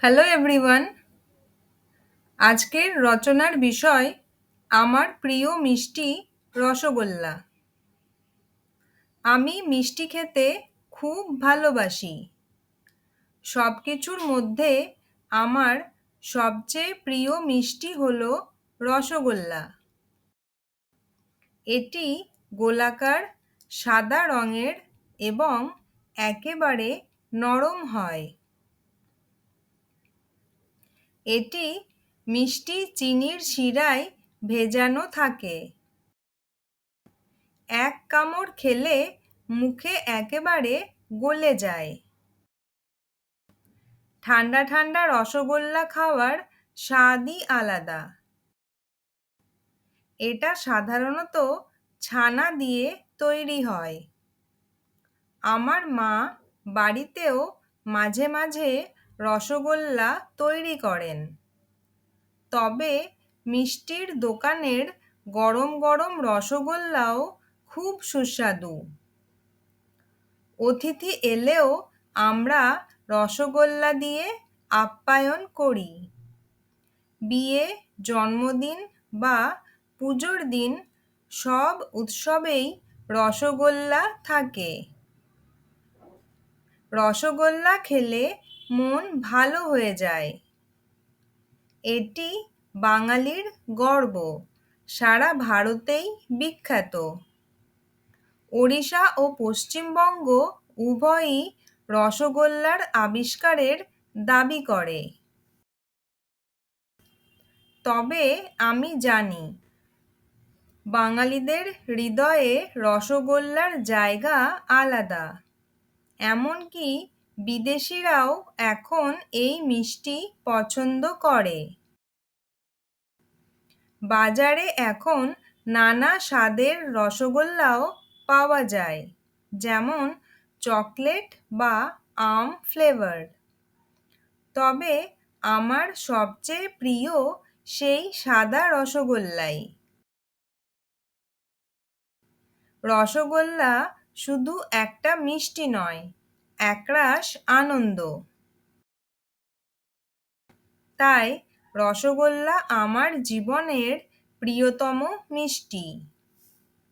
Hello everyone. আজকের রচনার বিষয় আমার প্রিয় মিষ্টি রসগোল্লা। আমি মিষ্টি খেতে খুব ভালোবাসি। সব কিছুর মধ্যে আমার সবচেয়ে প্রিয় মিষ্টি হলো রসগোল্লা। এটি গোলাকার, সাদা রঙের এবং একেবারে নরম হয়। এটি মিষ্টি চিনির শিরায় ভেজানো থাকে। এক কামড় খেলে মুখে একেবারে গলে যায়। ঠান্ডা ঠান্ডা রসগোল্লা খাওয়ার স্বাদই আলাদা। এটা সাধারণত ছানা দিয়ে তৈরি হয়। আমার মা বাড়িতেও মাঝে মাঝে রসগোল্লা তৈরি করেন। তবে মিষ্টির দোকানের গরম গরম রসগোল্লাও খুব সুস্বাদু। অতিথি এলেও আমরা রসগোল্লা দিয়ে আপ্যায়ন করি। বিয়ে, জন্মদিন বা পুজোর দিন সব উৎসবেই রসগোল্লা থাকে। রসগোল্লা খেলে মন ভালো হয়ে যায়। এটি বাঙালির গর্ব, সারা ভারতেই বিখ্যাত। ওড়িশা ও পশ্চিমবঙ্গ উভয়ই রসগোল্লার আবিষ্কারের দাবি করে। তবে আমি জানি, বাঙালিদের হৃদয়ে রসগোল্লার জায়গা আলাদা। এমনকি বিদেশিরাও এখন এই মিষ্টি পছন্দ করে। বাজারে এখন নানা স্বাদের রসগোল্লাও পাওয়া যায়, যেমন চকলেট বা আম ফ্লেভার। তবে আমার সবচেয়ে প্রিয় সেই সাদা রসগোল্লাই। রসগোল্লা শুধু একটা মিষ্টি নয়, একরাশ আনন্দ। তাই রসগোল্লা আমার জীবনের প্রিয়তম মিষ্টি।